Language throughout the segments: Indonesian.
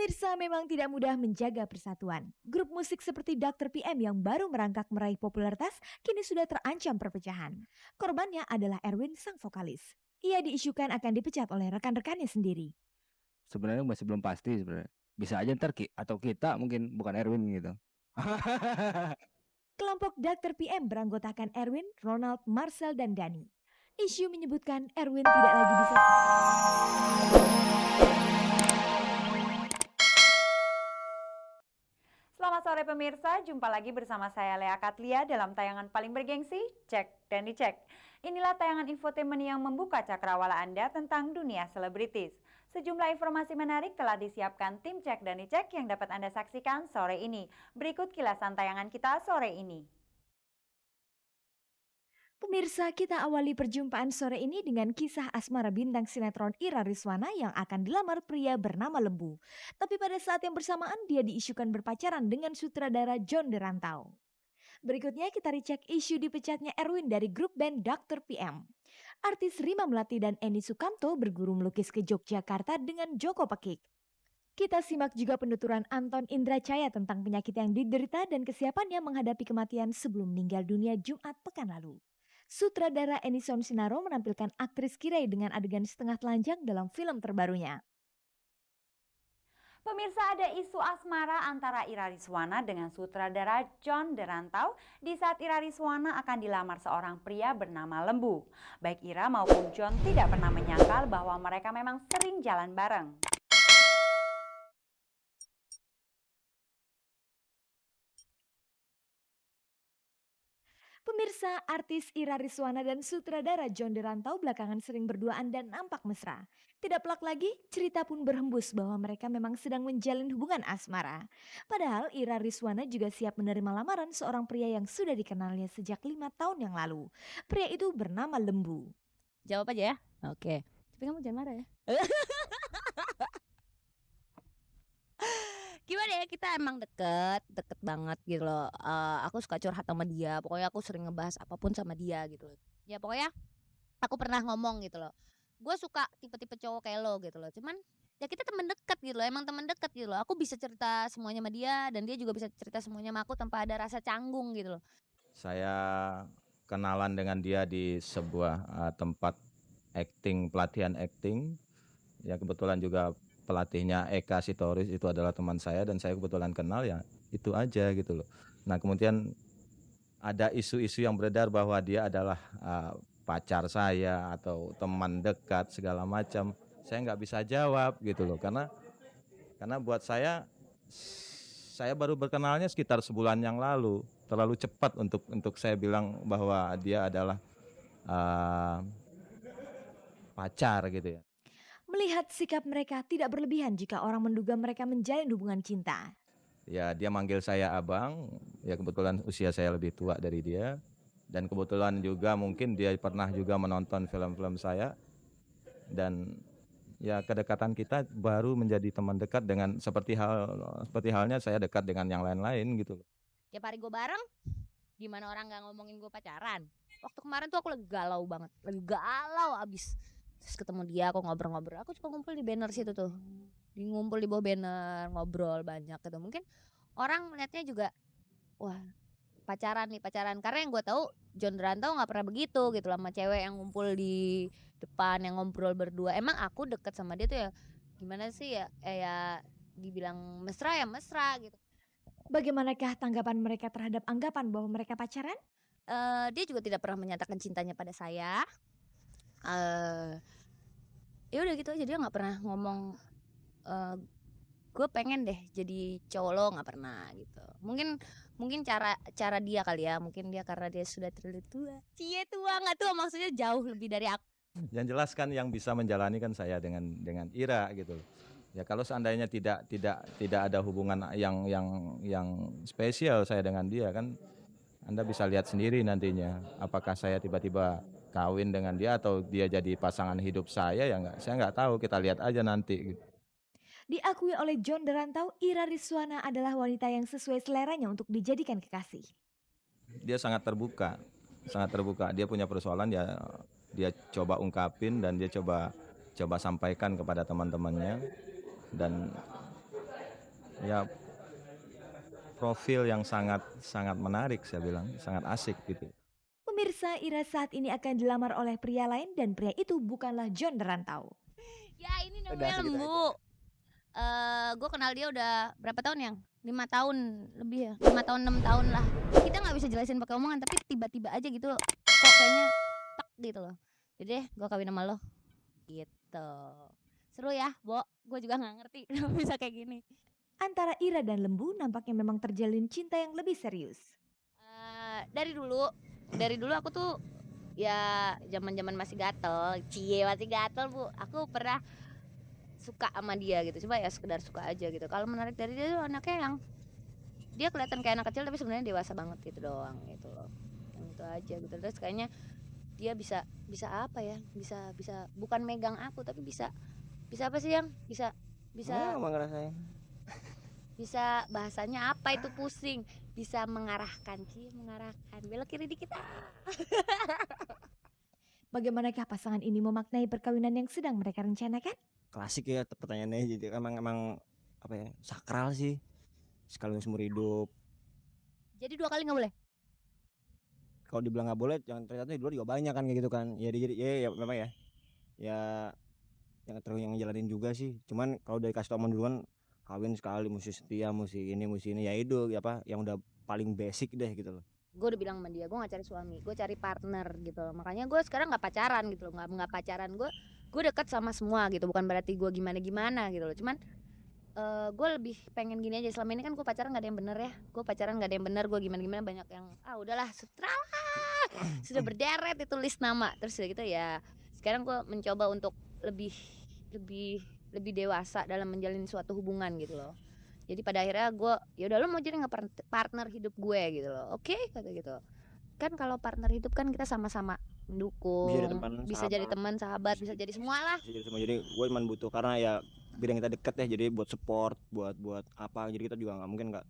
Pemirsa, memang tidak mudah menjaga persatuan. Grup musik seperti Dr. PM yang baru merangkak meraih popularitas kini sudah terancam perpecahan. Korbannya adalah Erwin, sang vokalis. Ia diisukan akan dipecat oleh rekan-rekannya sendiri. Sebenarnya masih belum pasti sebenarnya. Bisa aja ntar atau kita mungkin bukan Erwin gitu. Kelompok Dr. PM beranggotakan Erwin, Ronald, Marcel, dan Dani. Isu menyebutkan Erwin tidak lagi bisa... Selamat sore pemirsa, jumpa lagi bersama saya Lea Katlia dalam tayangan paling bergengsi, Cek dan Dicek. Inilah tayangan infotainment yang membuka cakrawala Anda tentang dunia selebritis. Sejumlah informasi menarik telah disiapkan tim Cek dan Dicek yang dapat Anda saksikan sore ini. Berikut kilasan tayangan kita sore ini. Pemirsa, kita awali perjumpaan sore ini dengan kisah asmara bintang sinetron Ira Rizwana yang akan dilamar pria bernama Lembu. Tapi pada saat yang bersamaan dia diisukan berpacaran dengan sutradara John Derantau. Berikutnya kita dicek isu dipecatnya Erwin dari grup band Dr. PM. Artis Rima Melati dan Eni Sukamto berguru melukis ke Yogyakarta dengan Joko Pekik. Kita simak juga penuturan Anton Indracaya tentang penyakit yang diderita dan kesiapannya menghadapi kematian sebelum meninggal dunia Jumat pekan lalu. Sutradara Enison Sinaro menampilkan aktris Kirei dengan adegan setengah telanjang dalam film terbarunya. Pemirsa, ada isu asmara antara Ira Rizwana dengan sutradara John Derantau di saat Ira Rizwana akan dilamar seorang pria bernama Lembu. Baik Ira maupun John tidak pernah menyangkal bahwa mereka memang sering jalan bareng. Pemirsa, artis Ira Rizwana dan sutradara John Derantau belakangan sering berduaan dan nampak mesra. Tidak pelak lagi, cerita pun berhembus bahwa mereka memang sedang menjalin hubungan asmara. Padahal Ira Rizwana juga siap menerima lamaran seorang pria yang sudah dikenalnya sejak 5 tahun yang lalu. Pria itu bernama Lembu. Jawab aja ya. Oke. Tapi kamu jangan marah ya. Gimana ya, kita emang deket banget gitu loh. Aku suka curhat sama dia. Pokoknya aku sering ngebahas apapun sama dia gitu loh. Ya pokoknya aku pernah ngomong gitu loh, gue suka tipe-tipe cowok kayak lo gitu loh. Cuman ya kita temen deket gitu loh. Emang temen deket gitu loh. Aku bisa cerita semuanya sama dia dan dia juga bisa cerita semuanya sama aku tanpa ada rasa canggung gitu loh. Saya kenalan dengan dia di sebuah tempat pelatihan acting. Ya kebetulan juga pelatihnya Eka Sitoris itu adalah teman saya dan saya kebetulan kenal, ya itu aja gitu loh. Nah kemudian ada isu-isu yang beredar bahwa dia adalah pacar saya atau teman dekat segala macam. Saya nggak bisa jawab gitu loh, karena buat saya baru berkenalnya sekitar sebulan yang lalu. Terlalu cepat untuk saya bilang bahwa dia adalah pacar gitu ya. Melihat sikap mereka tidak berlebihan jika orang menduga mereka menjalin hubungan cinta. Ya dia manggil saya abang, ya kebetulan usia saya lebih tua dari dia. Dan kebetulan juga mungkin dia pernah juga menonton film-film saya. Dan ya kedekatan kita baru menjadi teman dekat dengan seperti halnya saya dekat dengan yang lain-lain gitu loh. Tiap hari gue bareng, gimana orang gak ngomongin gue pacaran. Waktu kemarin tuh aku lagi galau banget, lagi galau abis. Terus ketemu dia, aku ngobrol-ngobrol. Aku cuma ngumpul di banner situ tuh, ngumpul di bawah banner, ngobrol banyak gitu. Mungkin orang melihatnya juga, wah pacaran nih, pacaran. Karena yang gue tahu John Derantau nggak pernah begitu gitu sama cewek yang ngumpul di depan yang ngobrol berdua. Emang aku deket sama dia tuh ya gimana sih ya, ya dibilang mesra ya mesra gitu. Bagaimanakah tanggapan mereka terhadap anggapan bahwa mereka pacaran? Dia juga tidak pernah menyatakan cintanya pada saya. Ya udah gitu aja, dia nggak pernah ngomong gue pengen deh jadi cowok lo, nggak pernah gitu. Mungkin cara dia kali ya, mungkin dia karena dia sudah terlalu tua. Tua nggak tua, maksudnya jauh lebih dari aku. Yang jelas kan yang bisa menjalani kan saya dengan Ira gitu loh. Ya kalau seandainya tidak ada hubungan yang spesial saya dengan dia, kan Anda bisa lihat sendiri nantinya apakah saya tiba-tiba kawin dengan dia atau dia jadi pasangan hidup saya, ya saya nggak tahu, kita lihat aja nanti. Diakui oleh John Derantau, Ira Rizwana adalah wanita yang sesuai seleranya untuk dijadikan kekasih. Dia sangat terbuka. Dia punya persoalan ya dia coba ungkapin dan dia coba sampaikan kepada teman-temannya, dan ya profil yang sangat sangat menarik, saya bilang sangat asik gitu. Pemirsa, Ira saat ini akan dilamar oleh pria lain dan pria itu bukanlah John Derantau. Ya ini Udah namanya segitu aja. Lembu. Gue kenal dia udah berapa tahun yang? 5 tahun lebih ya. 5 tahun 6 tahun lah. Kita nggak bisa jelasin pakai omongan tapi tiba-tiba aja gitu kok kayaknya tak gitu loh. Jadi deh gue kawin sama lo. Gitu. Seru ya, Bo. Gue juga nggak ngerti kenapa bisa kayak gini. Antara Ira dan Lembu nampaknya memang terjalin cinta yang lebih serius. Dari dulu aku tuh ya zaman-zaman masih gatel, masih gatel Bu. Aku pernah suka sama dia gitu, cuma ya sekedar suka aja gitu. Kalau menarik dari dia tuh anaknya yang dia kelihatan kayak anak kecil tapi sebenarnya dewasa banget gitu doang gitu loh. Yang itu aja gitu. Terus kayaknya dia bisa apa ya? Bisa bukan megang aku tapi bisa apa sih yang bisa Emang ngerasain. bisa bahasanya apa itu pusing, bisa mengarahkan belok kiri dikit. Bagaimanakah pasangan ini memaknai perkawinan yang sedang mereka rencanakan? Klasik ya pertanyaannya, jadi emang apa ya, sakral sih, sekali seumur hidup. Jadi 2 kali nggak boleh. Kalau dibilang nggak boleh, jangan, ternyata di luar juga banyak kan kayak gitu kan. Ya jadi ya memang ya yang terus yang ngejalanin juga sih. Cuman kalau dari kasih tau omongan duluan, kawin sekali mesti setia, mesti ini ya itu apa yang udah paling basic deh gitu loh. Gue udah bilang sama dia, gue gak cari suami, gue cari partner gitu loh. Makanya gue sekarang gak pacaran gitu loh, gak pacaran. Gue deket sama semua gitu, bukan berarti gue gimana gitu loh. Cuman gue lebih pengen gini aja. Selama ini kan gue pacaran gak ada yang bener ya. Gue pacaran gak ada yang bener, gue gimana banyak yang udahlah sutra lah. Sudah berderet itu list nama. Terus udah gitu ya, sekarang gue mencoba untuk lebih dewasa dalam menjalin suatu hubungan gitu loh. Jadi pada akhirnya gue ya udah, lo mau jadi nggak partner hidup gue gitu loh, oke kata gitu. Kan kalau partner hidup kan kita sama-sama mendukung, bisa jadi teman, sahabat, bisa jadi semua lah. Bisa jadi semua. Jadi gue cuma butuh, karena ya bidang kita deket ya, jadi buat support, buat apa, jadi kita juga nggak mungkin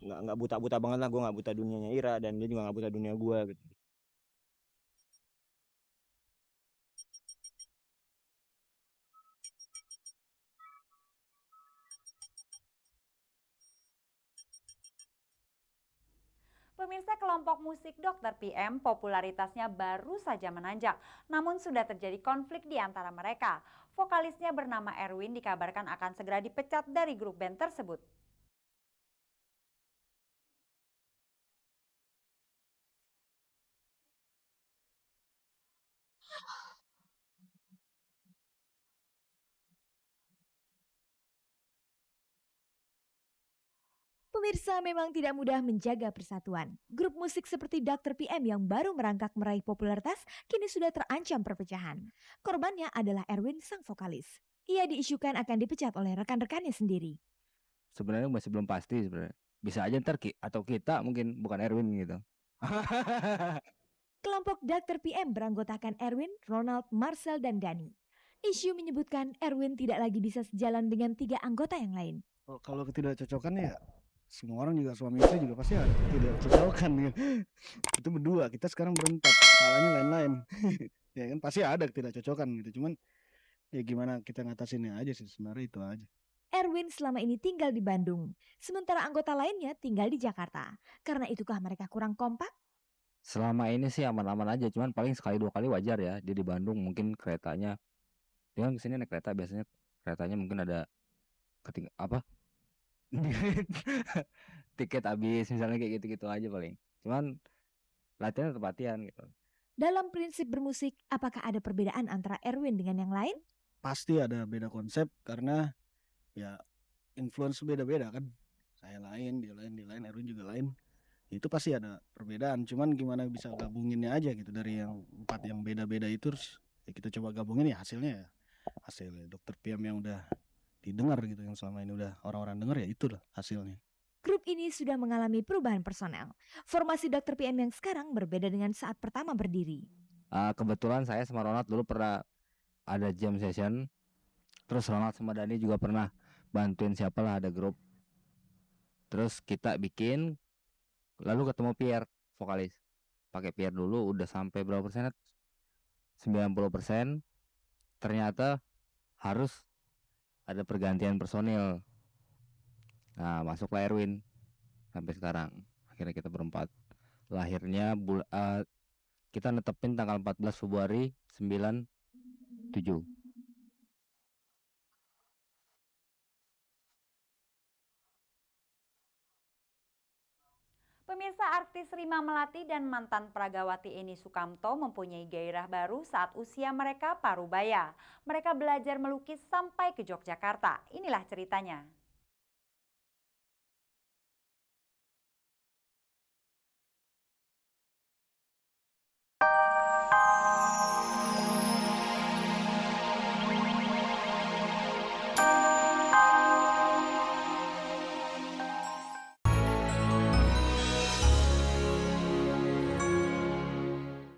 nggak buta banget lah. Gue nggak buta dunianya Ira dan dia juga nggak buta dunia gue gitu. Pemirsa, kelompok musik Dr. PM popularitasnya baru saja menanjak, namun sudah terjadi konflik di antara mereka. Vokalisnya bernama Erwin dikabarkan akan segera dipecat dari grup band tersebut. Pemirsa, memang tidak mudah menjaga persatuan. Grup musik seperti Dr. PM yang baru merangkak meraih popularitas kini sudah terancam perpecahan. Korbannya adalah Erwin, sang vokalis. Ia diisukan akan dipecat oleh rekan-rekannya sendiri. Sebenarnya masih belum pasti sebenarnya. Bisa aja ntar atau kita mungkin bukan Erwin gitu. Kelompok Dr. PM beranggotakan Erwin, Ronald, Marcel, dan Dani. Isu menyebutkan Erwin tidak lagi bisa sejalan dengan 3 anggota yang lain. Kalau ketidakcocokan ya semua orang juga, suami istri juga pasti ada ketidakcocokan ya. Itu berdua, kita sekarang berempat, salahnya lain-lain. Ya kan pasti ada ketidakcocokan gitu. Cuman ya gimana kita ngatasinnya aja sih, sebenarnya itu aja. Erwin selama ini tinggal di Bandung, sementara anggota lainnya tinggal di Jakarta. Karena itukah mereka kurang kompak? Selama ini sih aman-aman aja, cuman paling sekali 2 kali wajar ya. Dia di Bandung mungkin keretanya, dia kan kesini naik kereta, biasanya keretanya mungkin ada tiket habis misalnya, kayak gitu-gitu aja paling. Cuman latihan tetap latihan gitu. Dalam prinsip bermusik, apakah ada perbedaan antara Erwin dengan yang lain? Pasti ada beda konsep karena ya influence beda-beda kan. Saya lain, dia lain, Erwin juga lain. Itu pasti ada perbedaan. Cuman gimana bisa gabunginnya aja gitu, dari yang 4 yang beda-beda itu terus ya kita coba gabungin, ya hasilnya Dr. PM yang udah didengar gitu, yang selama ini udah orang-orang denger, ya itulah hasilnya. Grup ini sudah mengalami perubahan personel. Formasi Dr. PM yang sekarang berbeda dengan saat pertama berdiri. Kebetulan saya sama Ronald dulu pernah ada jam session. Terus Ronald sama Dani juga pernah bantuin siapalah, ada grup. Terus kita bikin, lalu ketemu Pierre, vokalis. Pakai Pierre dulu, udah sampai berapa persen? 90%. Ternyata harus ada pergantian personil. Nah, masuklah Erwin sampai sekarang. Akhirnya kita berempat. Lahirnya kita netepin tanggal 14 Februari 97. Pemirsa, artis Rima Melati dan mantan Pragawati Eni Sukamto mempunyai gairah baru saat usia mereka parubaya. Mereka belajar melukis sampai ke Yogyakarta. Inilah ceritanya.